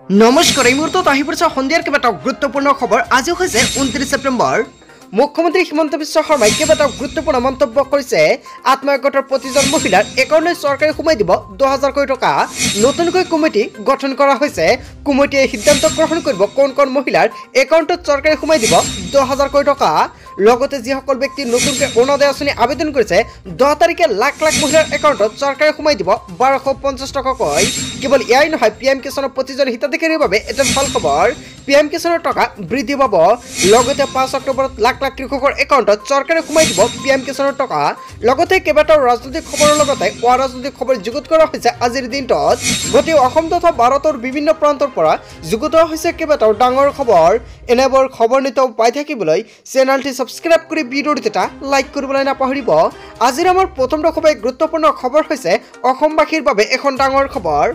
নমস্কাৰ এই মুহূৰ্তত আহি পৰিছে সন্ধিয়াৰ কেইবাটাও গুৰুত্বপূৰ্ণ খবৰ। আজি হৈছে 29 ছেপ্টেম্বৰ। মুখ্যমন্ত্ৰী হিমন্ত বিশ্ব শৰ্মাই কেইবাটাও গুৰুত্বপূৰ্ণ মন্তব্য কৰিছে। আত্মসহায়ক গোটৰ প্ৰতিজন মহিলাৰ একাউণ্টলৈ চৰকাৰে সোমাই দিব 10,000 কোটি টকা। নতুনকৈ কমিটি গঠন কৰা হৈছে। কমিটিয়ে সিদ্ধান্ত গ্ৰহণ কৰিব কোন কোন মহিলাৰ একাউণ্টত চৰকাৰে সোমাই দিব 10,000 কোটি টকা। লগতে যিসকল ব্যক্তি নতুনকৈ অৰুণোদয় আঁচনি আবেদন কৰিছে 10 তাৰিখে লাখ লাখ মহিলাৰ একাউণ্টত চৰকাৰে সোমাই দিব 1250 টকাকৈ। কেৱল এয়াই নহয়, PM কিষাণৰ প্ৰতিজন হিতাধিকাৰীৰ বাবে এটা ভাল খবৰ। PM কিষাণৰ টকা বৃদ্ধি পাব। লগতে 5 অক্টোবৰত লাখ লাখ কৃষকৰ একাউণ্টত চৰকাৰে সোমাই দিব PM কিষাণৰ টকা। লগতে কেইবাটাও ৰাজনৈতিক খবৰৰ লগতে অৰাজনৈতিক খবৰ যুগুত কৰা হৈছে আজিৰ দিনটোত। গোটেই অসম তথা ভাৰতৰ বিভিন্ন প্ৰান্তৰ পৰা যুগুত হৈছে কেইবাটাও ডাঙৰ খবৰ। এনেবোৰ খবৰ নিতৌ পাই থাকিবলৈ চেনেলটি সাবস্ক্ৰাইব কৰি ভিডিওটি এটা লাইক কৰিবলৈ নাপাহৰিব। আজিৰ আমাৰ প্ৰথমটো খুবেই গুৰুত্বপূৰ্ণ খবৰ হৈছে অসমবাসীৰ বাবে এখন ডাঙৰ খবৰ।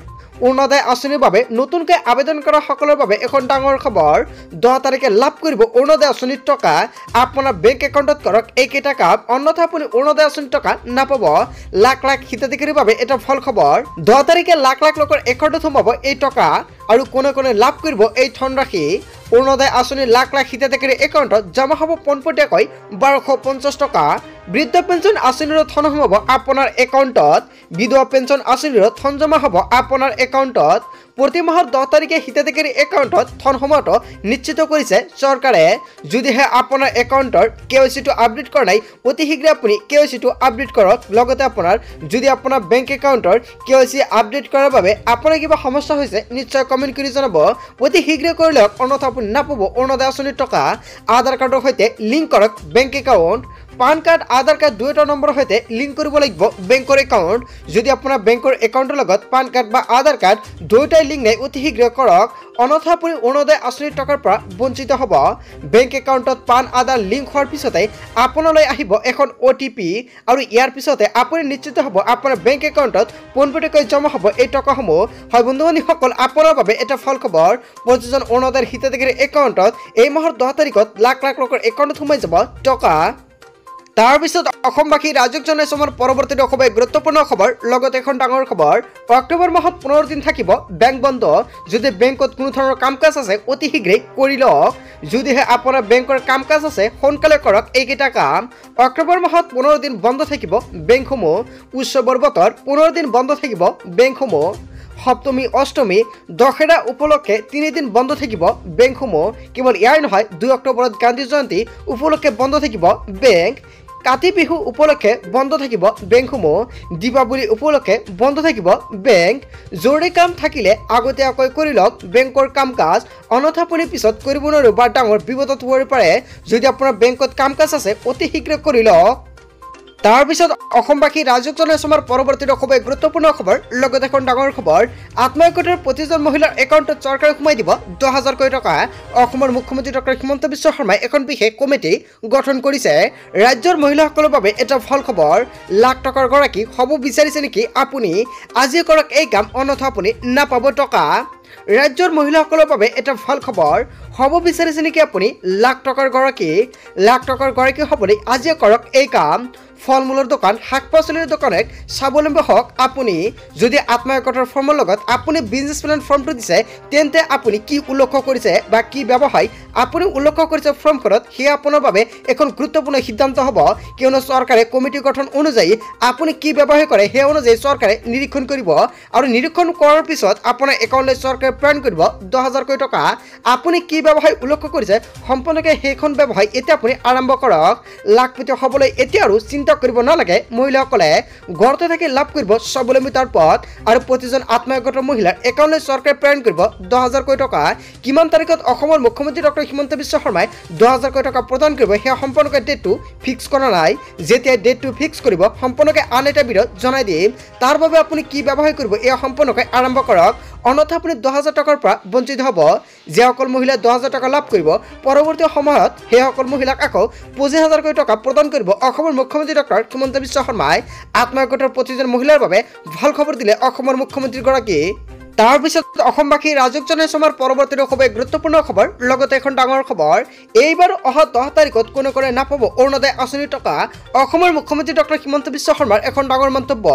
অৰুণোদয় আঁচনিৰ বাবে নতুনকৈ আবেদন কৰা সকলৰ বাবে এখন ডাঙৰ খবৰ। 10 তাৰিখে লাভ কৰিব অৰুণোদয় আঁচনিৰ টকা। আপোনাৰ বেংক একাউণ্টত কৰক এইকেইটা কাম, অন্যথা আপুনি অৰুণোদয় আঁচনিৰ টকা নাপাব। লাখ লাখ হিতাধিকাৰীৰ বাবে এটা ভাল খবৰ। 10 তাৰিখে লাখ লাখ লোকৰ একাউণ্টত সোমাব এই টকা আৰু কোনে কোনে লাভ কৰিব এই ধনৰাশি। অৰুণোদয় আঁচনিৰ লাখ লাখ হিতাধিকাৰীৰ একাউণ্টত জমা হ'ব পোনপটীয়াকৈ 1250 টকা। বৃদ্ধ পেঞ্চন আঁচনিৰ ধন সোমাব আপোনাৰ একাউণ্টত। বিধৱা পেঞ্চন আঁচনিৰ ধন জমা হ'ব আপোনাৰ একাউণ্টত। প্ৰতি মাহৰ 10 তাৰিখে হিতাধিকাৰী একাউণ্টত ধন সোমোৱাটো নিশ্চিত কৰিছে চৰকাৰে। যদিহে আপোনাৰ একাউণ্টৰ KYC-টো আপডেট কৰা নাই, অতি শীঘ্ৰে আপুনি KYC-টো আপডেট কৰক। লগতে যদি আপোনাৰ বেংক একাউণ্টৰ KYC আপডেট কৰাৰ বাবে আপোনাৰ কিবা সমস্যা হৈছে নিশ্চয় কমেণ্ট কৰি জনাব। অতি শীঘ্ৰে কৰি লওক, অন্যথা আপুনি নাপাব অৰুণোদয় আঁচনিৰ টকা। আধাৰ কাৰ্ডৰ সৈতে লিংক কৰক বেংক একাউণ্ট। পান কাৰ্ড, আধাৰ কাৰ্ড দুয়োটা নম্বৰৰ সৈতে লিংক কৰিব লাগিব বেংকৰ একাউণ্ট। যদি আপোনাৰ বেংকৰ একাউণ্টৰ লগত পান কাৰ্ড বা আধাৰ কাৰ্ড দুয়োটাই লিংক নাই, অতি শীঘ্ৰে কৰক, অন্যথা আপুনি অৰুণোদয় আঁচনিৰ টকাৰ পৰা বঞ্চিত হ'ব। বেংক একাউণ্টত পান আধাৰ লিংক হোৱাৰ পিছতে আপোনালৈ আহিব এখন OTP আৰু ইয়াৰ পিছতে আপুনি নিশ্চিত হ'ব আপোনাৰ বেংক একাউণ্টত পোনপটীয়াকৈ জমা হ'ব এই টকাসমূহ। হয় বন্ধু বান্ধৱীসকল, আপোনাৰ বাবে এটা ভাল খবৰ। প্ৰতিজন অৰুণোদয়ৰ হিতাধিকাৰীৰ একাউণ্টত এই মাহৰ 10 তাৰিখত লাখ লাখ লোকৰ একাউণ্টত সোমাই যাব টকা। তাৰপিছত অসমবাসী ৰাজ্যক জনাইছো আমাৰ পৰৱৰ্তী খুবেই গুৰুত্বপূৰ্ণ খবৰ। লগতে এখন ডাঙৰ খবৰ, অক্টোবৰ মাহত 15 দিন থাকিব বেংক বন্ধ। যদি বেংকত কোনো ধৰণৰ কাম কাজ আছে অতি শীঘ্ৰে কৰি লওক। যদিহে আপোনাৰ বেংকৰ কাম কাজ আছে সোনকালে কৰক এইকেইটা কাম। অক্টোবৰ মাহত 15 দিন বন্ধ থাকিব বেংকসমূহ। উৎসৱৰ বতৰ 15 দিন বন্ধ থাকিব বেংকসমূহ। সপ্তমী, অষ্টমী, দশেৰা উপলক্ষে 3 দিন বন্ধ থাকিব বেংকসমূহ। কেৱল ইয়াই নহয়, 2 অক্টোবৰত গান্ধী জয়ন্তী উপলক্ষে বন্ধ থাকিব বেংক। কাতি বিহু উপলক্ষে বন্ধ থাকিব বেংকসমূহ। দীপাৱলী উপলক্ষে বন্ধ থাকিব বেংক। জৰুৰী কাম থাকিলে আগতীয়াকৈ কৰি লওক বেংকৰ কাম কাজ, অন্যথা আপুনি পিছত কৰিব নোৱাৰিব বা ডাঙৰ বিপদত পৰিব পাৰে। যদি আপোনাৰ বেংকত কাম কাজ আছে অতি শীঘ্ৰে কৰি লওক। তাৰপিছত অসমবাসী ৰাজ্যক জনাইছো আমাৰ পৰৱৰ্তী খুবেই গুৰুত্বপূৰ্ণ খবৰ। লগতে এখন ডাঙৰ খবৰ, আত্মসহায়ক গোটৰ প্ৰতিজন মহিলাৰ একাউণ্টত চৰকাৰে সোমাই দিব 10,000 কোটি টকা। অসমৰ মুখ্যমন্ত্ৰী ডক্টৰ হিমন্ত বিশ্ব শৰ্মাই এখন বিশেষ কমিটি গঠন কৰিছে। ৰাজ্যৰ মহিলাসকলৰ বাবে এটা ভাল খবৰ। লাখ টকাৰ গৰাকী হ'ব বিচাৰিছে নেকি আপুনি? আজিয়ে কৰক এই কাম, অন্যথা আপুনি নাপাব টকা। ৰাজ্যৰ মহিলাসকলৰ বাবে এটা ভাল খবৰ। হ'ব বিচাৰিছে নেকি আপুনি লাখ টকাৰ গৰাকী? লাখ টকাৰ গৰাকী হ'বলৈ আজিয়ে কৰক এই কাম। ফল মূলৰ দোকান, শাক পাচলিৰ দোকানত স্বাৱলম্বী হওক আপুনি। যদি আত্মসহায়ক গোটৰ ফৰ্মৰ লগত আপুনি বিজনেছ প্লেন ফৰ্মটো দিছে, তেন্তে আপুনি কি উল্লেখ কৰিছে বা কি ব্যৱসায় আপুনি উল্লেখ কৰিছে ফৰ্মখনত, সেয়া আপোনাৰ বাবে এখন গুৰুত্বপূৰ্ণ সিদ্ধান্ত হ'ব। কিয়নো চৰকাৰে কমিটি গঠন অনুযায়ী আপুনি কি ব্যৱসায় কৰে সেই অনুযায়ী চৰকাৰে নিৰীক্ষণ কৰিব আৰু নিৰীক্ষণ কৰাৰ পিছত আপোনাৰ একাউণ্টলৈ চৰকাৰে প্ৰেৰণ কৰিব 10,000 কোটি টকা। আপুনি কি ব্যৱসায় উল্লেখ কৰিছে সম্পূৰ্ণকৈ সেইখন ব্যৱসায় এতিয়া আপুনি আৰম্ভ কৰক। লাখপতি হ'বলৈ এতিয়া আৰু চিন্তা কৰিব নালাগে। মহিলাসকলে ঘৰতে থাকি লাভ কৰিব স্বাৱলম্বিতাৰ পথ আৰু প্ৰতিজন আত্মসহায়ক গোটৰ মহিলাৰ একাউণ্টলৈ চৰকাৰে প্ৰেৰণ কৰিব 10,000 কোটি টকা। কিমান তাৰিখত অসমৰ মুখ্যমন্ত্ৰী ডক্টৰ হিমন্ত বিশ্ব শৰ্মাই 10,000 কোটি টকা প্ৰদান কৰিব সেয়া সম্পূৰ্ণকৈ ডেটটো ফিক্স কৰা নাই। যেতিয়া ডেটটো ফিক্স কৰিব সম্পূৰ্ণকৈ আন এটা ভিডিঅ'ত জনাই দিম। তাৰ বাবে আপুনি কি ব্যৱসায় কৰিব এয়া সম্পূৰ্ণকৈ আৰম্ভ কৰক, অন্যথা আপুনি 10,000 টকাৰ পৰা বঞ্চিত হ'ব। যিসকল মহিলাই 10,000 টকা লাভ কৰিব পৰৱৰ্তী সময়ত সেইসকল মহিলাক আকৌ 25,000 কোটি টকা প্ৰদান কৰিব অসমৰ মুখ্যমন্ত্ৰী ডক্টৰ হিমন্ত বিশ্ব শৰ্মাই। আত্মসহায়ক গোটৰ প্ৰতিজন মহিলাৰ বাবে ভাল খবৰ দিলে অসমৰ মুখ্যমন্ত্ৰীগৰাকী। তাৰ পিছত অসমবাসী ৰাজক জনাইছে আমাৰ পৰৱৰ্তী খুবেই গুৰুত্বপূৰ্ণ খবৰ লগতে এখন ডাঙৰ খবৰ এইবাৰ অহা 10 তাৰিখত কোনে কোনে নাপাব অৰুণোদয় আঁচনিৰ টকা অসমৰ মুখ্যমন্ত্ৰী ডক্টৰ হিমন্ত বিশ্ব শৰ্মাৰ এখন ডাঙৰ মন্তব্য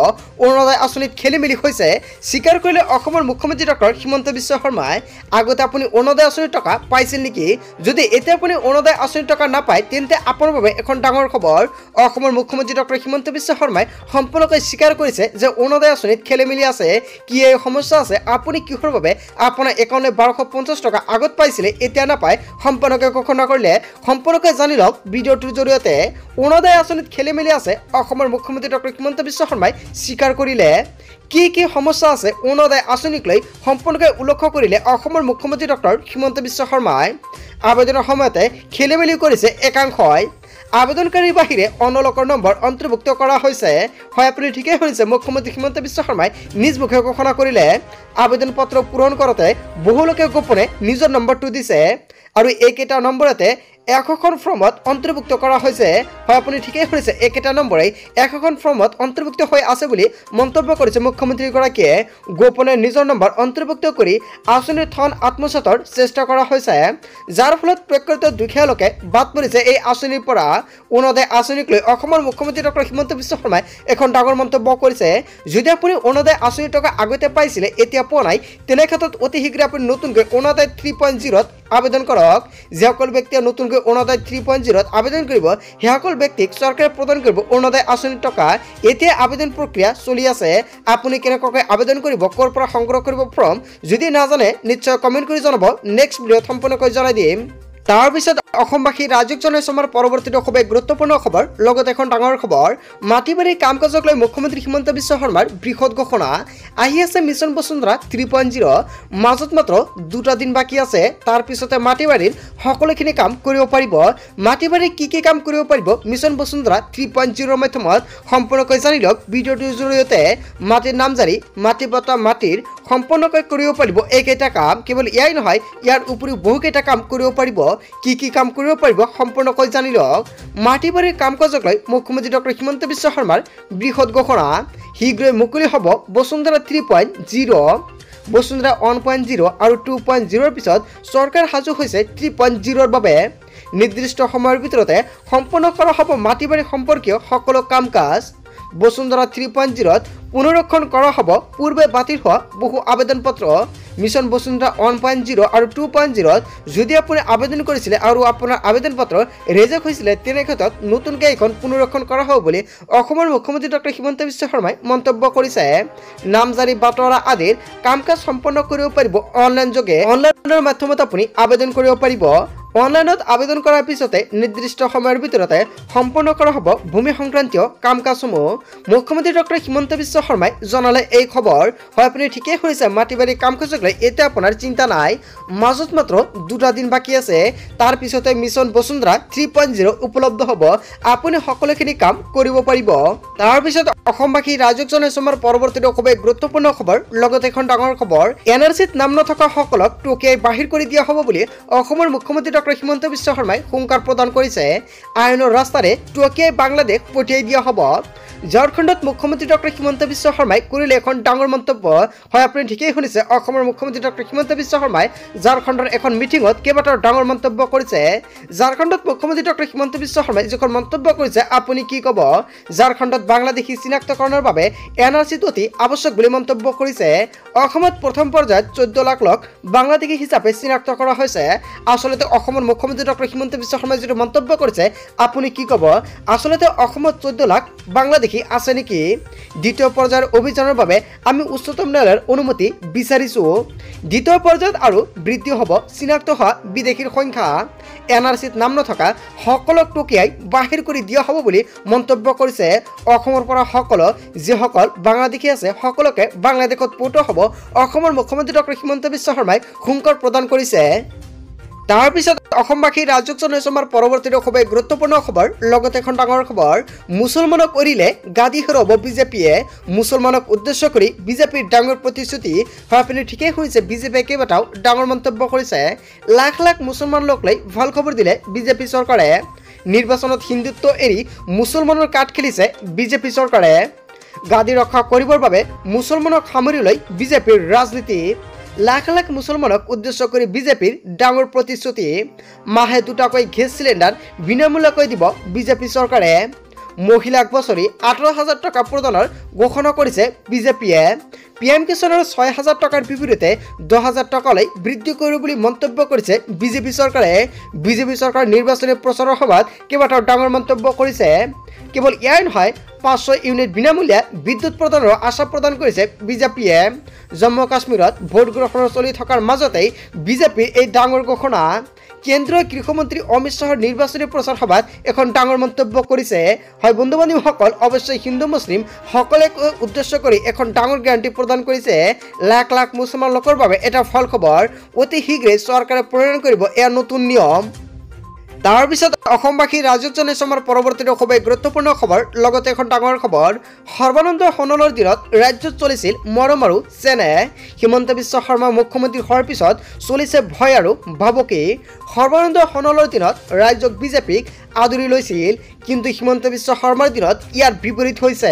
অৰুণোদয় আঁচনিত খেলিমেলি হৈছে স্বীকাৰ কৰিলে অসমৰ মুখ্যমন্ত্ৰী ডক্টৰ হিমন্ত বিশ্ব শৰ্মাই আগতে আপুনি অৰুণোদয় আঁচনিৰ টকা পাইছিল নেকি যদি এতিয়া আপুনি অৰুণোদয় আঁচনিৰ টকা নাপায় তেন্তে আপোনাৰ বাবে এখন ডাঙৰ খবৰ অসমৰ মুখ্যমন্ত্ৰী ডক্টৰ হিমন্ত বিশ্ব শৰ্মাই সম্পূৰ্ণকৈ স্বীকাৰ কৰিছে যে অৰুণোদয় আঁচনিত খেলিমেলি আছে কি এই সমস্যা আছে আপুনি কিহৰ বাবে আপোনাৰ একাউণ্টে 1250 টকা আগত পাইছিলে এতিয়া নাপায় সম্পূৰ্ণকৈ ঘোষণা কৰিলে সম্পূৰ্ণকৈ জানি লওক ভিডিঅ'টোৰ জৰিয়তে অৰুণোদয় আঁচনিত খেলিমেলি আছে অসমৰ মুখ্যমন্ত্ৰী ডক্টৰ হিমন্ত বিশ্ব শৰ্মাই স্বীকাৰ কৰিলে কি সমস্যা আছে অৰুণোদয় আঁচনিক লৈ সম্পূৰ্ণকৈ উল্লেখ কৰিলে অসমৰ মুখ্যমন্ত্ৰী ডক্টৰ হিমন্ত বিশ্ব শৰ্মাই আবেদনৰ সময়তে খেলিমেলি কৰিছে একাংশই আবেদনকাৰীৰ বাহিৰে অন্য লোকৰ নম্বৰ অন্তৰ্ভুক্ত কৰা হৈছে হয় আপুনি ঠিকই শুনিছে মুখ্যমন্ত্ৰী হিমন্ত বিশ্ব শৰ্মাই নিজ মুখে ঘোষণা কৰিলে আবেদন পত্ৰ পূৰণ কৰোঁতে বহু লোকে গোপনে নিজৰ নম্বৰটো দিছে আৰু এইকেইটা নম্বৰতে একখন ফৰ্মত অন্তৰ্ভুক্ত কৰা হৈছে হয় আপুনি ঠিকই শুনিছে এইকেইটা নম্বৰে একখন ফৰ্মত অন্তৰ্ভুক্ত হৈ আছে বুলি মন্তব্য কৰিছে মুখ্যমন্ত্ৰীগৰাকীয়ে গোপনে নিজৰ নম্বৰ অন্তৰ্ভুক্ত কৰি আঁচনিৰ ধন আত্মসাতৰ চেষ্টা কৰা হৈছে যাৰ ফলত প্ৰকৃত দুখীয়া লোকে বাদ পৰিছে এই আঁচনিৰ পৰা অৰুণোদয় আঁচনিক লৈ অসমৰ মুখ্যমন্ত্ৰী ডক্টৰ হিমন্ত বিশ্ব শৰ্মাই এখন ডাঙৰ মন্তব্য কৰিছে যদি আপুনি অৰুণোদয় আঁচনিৰ টকা আগতে পাইছিলে এতিয়া পোৱা নাই তেনে ক্ষেত্ৰত অতি শীঘ্ৰে আপুনি নতুনকৈ অৰুণোদয় 3.0 আবেদন কৰক যিসকল ব্যক্তিয়ে নতুনকৈ অৰুণোদয় 3.0 আবেদন কৰিব সেইসকল ব্যক্তিক চৰকাৰে প্ৰদান কৰিব অৰুণোদয় আঁচনিৰ টকা এতিয়া আবেদন প্ৰক্ৰিয়া চলি আছে আপুনি কেনেকৈ আবেদন কৰিব ক'ৰ পৰা সংগ্ৰহ কৰিব ফৰ্ম যদি নাজানে নিশ্চয় কমেণ্ট কৰি জনাব নেক্সট ভিডিঅ'ত সম্পূৰ্ণকৈ জনাই দিম তাৰ পিছত অসমবাসী ৰাজক জনাইছে আমাৰ পৰৱৰ্তী খুবেই গুৰুত্বপূৰ্ণ খবৰ লগতে এখন ডাঙৰ খবৰ মাটিবাৰী কাম কাজক লৈ মুখ্যমন্ত্ৰী হিমন্ত বিশ্ব শৰ্মাৰ বৃহৎ ঘোষণা আহি আছে মিছন বসুন্ধৰা 3.0 মাজত মাত্ৰ 2টা দিন বাকী আছে তাৰ পিছতে মাটিবাৰীৰ সকলোখিনি কাম কৰিব পাৰিব মাটিবাৰীৰ কি কাম কৰিব পাৰিব মিছন বসুন্ধৰা 3.0 মাধ্যমত সম্পূৰ্ণকৈ জানি লওক ভিডিঅ'টোৰ জৰিয়তে মাটিৰ নামজাৰি মাটি বটা মাটিৰ সম্পূৰ্ণকৈ কৰিব পাৰিব এইকেইটা কাম কেৱল ইয়াই নহয় ইয়াৰ উপৰিও বহুকেইটা কাম কৰিব পাৰিব কি কাম কৰিব পাৰিব সম্পূৰ্ণকৈ জানি লওক মাটিবাৰীৰ কাম কাজক লৈ মুখ্যমন্ত্ৰী ডক্টৰ হিমন্ত বিশ্ব শৰ্মাৰ বৃহৎ ঘোষণা শীঘ্ৰে মুকলি হ'ব বসুন্ধৰা 3.0 বসুন্ধৰা 1.0 আৰু 2.0 পিছত চৰকাৰ সাজু হৈছে 3.0 বাবে নিৰ্দিষ্ট সময়ৰ ভিতৰতে সম্পূৰ্ণ কৰা হ'ব মাটিবাৰী সম্পৰ্কীয় সকলো কাম কাজ বসুন্ধৰা 3.0 পুনৰীক্ষণ কৰা হ'ব পূৰ্বে বাতিল হোৱা বহু আবেদন পত্ৰ মিছন বসুন্ধৰা 1.0 আৰু 2.0 যদি আপুনি আবেদন কৰিছিলে আৰু আপোনাৰ আবেদন পত্ৰ ৰিজেক্ট হৈছিলে তেনে ক্ষেত্ৰত নতুনকৈ এখন পুনৰীক্ষণ কৰা হ'ব বুলি অসমৰ মুখ্যমন্ত্ৰী ডক্টৰ হিমন্ত বিশ্ব শৰ্মাই মন্তব্য কৰিছে নামজাৰি বাতৰা আদিৰ কাম কাজ সম্পন্ন কৰিব পাৰিব অনলাইন যোগে অনলাইনৰ মাধ্যমত আপুনি আবেদন কৰিব পাৰিব অনলাইনত আবেদন কৰাৰ পিছতে নিৰ্দিষ্ট সময়ৰ ভিতৰতে সম্পূৰ্ণ কৰা হ'ব ভূমি সংক্ৰান্তীয় কাম কাজসমূহ মুখ্যমন্ত্ৰী ডক্টৰ হিমন্ত বিশ্ব শৰ্মাই জনালে এই খবৰ হয় আপুনি ঠিকই শুনিছে মাটিবাৰী কাম কাজক লৈ এতিয়া আপোনাৰ চিন্তা নাই মাজত মাত্ৰ 2টা দিন বাকী আছে তাৰ পিছতে মিছন বসুন্ধৰা 3.0 উপলব্ধ হ'ব আপুনি সকলোখিনি কাম কৰিব পাৰিব তাৰ পিছত অসমবাসী ৰাজক জনাইছে আমাৰ পৰৱৰ্তী খুবেই গুৰুত্বপূৰ্ণ খবৰ লগতে এখন ডাঙৰ খবৰ এনআৰচিত নাম নথকা সকলক টকিয়াই বাহিৰ কৰি দিয়া হ'ব বুলি অসমৰ মুখ্যমন্ত্ৰী ডক্টৰ হিমন্ত বিশ্ব শৰ্মাই হুংকাৰ প্ৰদান কৰিছে আইনৰ ৰাস্তাৰে টকিয়াই বাংলাদেশ পঠিয়াই দিয়া হ'ব ঝাৰখণ্ডত মুখ্যমন্ত্ৰী ডক্টৰ হিমন্ত বিশ্ব শৰ্মাই কৰিলে এখন ডাঙৰ মন্তব্য হয় আপুনি ঠিকই শুনিছে অসমৰ মুখ্যমন্ত্ৰী ডক্টৰ হিমন্ত বিশ্ব শৰ্মাই ঝাৰখণ্ডৰ এখন মিটিঙত কেইবাটাও ডাঙৰ মন্তব্য কৰিছে ঝাৰখণ্ডত মুখ্যমন্ত্ৰী ডক্টৰ হিমন্ত বিশ্ব শৰ্মাই যিখন মন্তব্য কৰিছে আপুনি কি ক'ব ঝাৰখণ্ডত বাংলাদেশী চিনাক্তকৰণৰ বাবে এনআৰচিত অতি আৱশ্যক বুলি মন্তব্য কৰিছে অসমত প্ৰথম পৰ্যায়ত 14 লাখ লোক বাংলাদেশী হিচাপে চিনাক্ত কৰা হৈছে আসলতে অসমৰ মুখ্যমন্ত্ৰী ডক্টৰ হিমন্ত বিশ্ব শৰ্মাই যিটো মন্তব্য কৰিছে আপুনি কি ক'ব আসলতে অসমত 14 লাখ বাংলাদেশী আছে নেকি দ্বিতীয় পৰ্যায়ৰ অভিযানৰ বাবে আমি উচ্চতম ন্যায়ালয়ৰ অনুমতি বিচাৰিছো দ্বিতীয় পৰ্যায়ত আৰু বৃদ্ধি হ'ব চিনাক্ত হোৱা বিদেশীৰ সংখ্যা এনআৰচিত নাম নথকা সকলক টকিয়াই বাহিৰ কৰি দিয়া হ'ব বুলি মন্তব্য কৰিছে অসমৰ পৰা সকলো যিসকল বাংলাদেশী আছে সকলোকে বাংলাদেশত পঠোৱা হ'ব অসমৰ মুখ্যমন্ত্ৰী ডক্টৰ হিমন্ত বিশ্ব শৰ্মাই হুংকাৰ প্ৰদান কৰিছে তাৰ পিছত অসমবাসী ৰাজক জনাইছে আমাৰ পৰৱৰ্তী খুবেই গুৰুত্বপূৰ্ণ খবৰ লগতে এখন ডাঙৰ খবৰ মুছলমানক এৰিলে গাদী হেৰুৱাব বিজেপিয়ে মুছলমানক উদ্দেশ্য কৰি বিজেপিৰ ডাঙৰ প্ৰতিশ্ৰুতি হয় আপুনি ঠিকই শুনিছে বিজেপিয়ে কেইবাটাও ডাঙৰ মন্তব্য কৰিছে লাখ লাখ মুছলমান লোক লৈ ভাল খবৰ দিলে বিজেপি চৰকাৰে নিৰ্বাচনত হিন্দুত্ব এৰি মুছলমানৰ কাঠ খেলিছে বিজেপি চৰকাৰে গাদী ৰক্ষা কৰিবৰ বাবে মুছলমানক সামৰি লৈ বিজেপিৰ ৰাজনীতি লাখ লাখ মুছলমানক উদ্দেশ্য কৰি বিজেপিৰ ডাঙৰ প্ৰতিশ্ৰুতি মাহে 2টাকৈ গেছ চিলিণ্ডাৰ বিনামূলীয়াকৈ দিব বিজেপি চৰকাৰে মহিলাক বছৰি 18,000 টকা প্ৰদানৰ ঘোষণা কৰিছে বিজেপিয়ে PM কিষাণৰ 6,000 টকাৰ বিপৰীতে 10,000 টকালৈ বৃদ্ধি কৰিব বুলি মন্তব্য কৰিছে বিজেপি চৰকাৰে বিজেপি চৰকাৰ নিৰ্বাচনী প্ৰচাৰৰ সময়ত কেইবাটাও ডাঙৰ মন্তব্য কৰিছে কেৱল ইয়াই নহয় 500 ইউনিট বিনামূলীয়া বিদ্যুৎ প্ৰদানৰ আশা প্ৰদান কৰিছে বিজেপিয়ে জম্মু কাশ্মীৰত ভোট গ্ৰহণ চলি থকাৰ মাজতেই বিজেপিৰ এই ডাঙৰ ঘোষণা কেন্দ্ৰীয় গৃহমন্ত্ৰী অমিত শ্বাহৰ নিৰ্বাচনী প্ৰচাৰ সভাত এখন ডাঙৰ মন্তব্য কৰিছে হয় বন্ধু বান্ধৱীসকল অৱশ্যই হিন্দু মুছলিম সকলোকে উদ্দেশ্য কৰি এখন ডাঙৰ গ্যাৰাণ্টি প্ৰদান কৰিছে লাখ লাখ মুছলমান লোকৰ বাবে এটা ফল খবৰ অতি শীঘ্ৰে চৰকাৰে প্ৰণয়ন কৰিব এয়া নতুন নিয়ম তাৰ পিছত অসমবাসী ৰাজকজনে সমাৰ পৰৱৰ্তী খুবেই গুৰুত্বপূৰ্ণ খবৰ লগতে এখন ডাঙৰ খবৰ সৰ্বানন্দ সোণোৱালৰ দিনত ৰাজ্যত চলিছিল মৰম আৰু চেনেহ হিমন্ত বিশ্ব শৰ্মা মুখ্যমন্ত্ৰী হোৱাৰ পিছত চলিছে ভয় আৰু ভাবুকি সৰ্বানন্দ সোণোৱালৰ দিনত ৰাজ্যক বিজেপিক আদৰি লৈছিল কিন্তু হিমন্ত বিশ্ব শৰ্মাৰ দিনত ইয়াৰ বিপৰীত হৈছে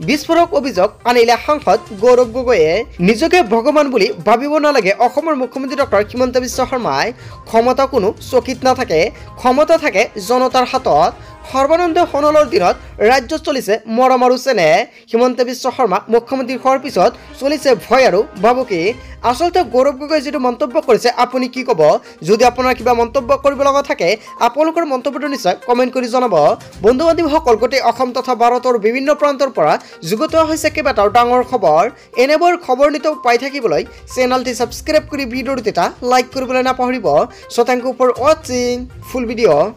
বিস্ফোৰক অভিযোগ আনিলে সাংসদ গৌৰৱ গগৈয়ে নিজকে ভগৱান বুলি ভাবিব নালাগে অসমৰ মুখ্যমন্ত্ৰী ডক্টৰ হিমন্ত বিশ্ব শৰ্মাই ক্ষমতা কোনো চকীত নাথাকে ক্ষমতা থাকে জনতাৰ হাতত সৰ্বানন্দ সোণোৱালৰ দিনত ৰাজ্যত চলিছে মৰম আৰু চেনেহ হিমন্ত বিশ্ব শৰ্মা মুখ্যমন্ত্ৰী হোৱাৰ পিছত চলিছে ভয় আৰু ভাবুকি আচলতে গৌৰৱ গগৈ যেটো মন্তব্য কৰিছে আপুনি কি ক'ব যদি আপোনাৰ কিবা মন্তব্য কৰিব লগা থাকে আপোনালোকৰ মন্তব্যটো নিশ্চয় কমেন্ট কৰি জনাব বন্ধু বান্ধৱীসকল গোটেই অসম তথা ভাৰতৰ বিভিন্ন প্ৰান্তৰ পৰা যুগুত হৈছে কেইবাটাও ডাঙৰ খবৰ এনেবোৰ খবৰ নিতৌ পাই থাকিবলৈ চেনেলটি সাবস্ক্ৰাইব কৰি ভিডিঅ'টো এটা লাইক কৰিবলৈ নাপাহৰিব so thank you for watching full video'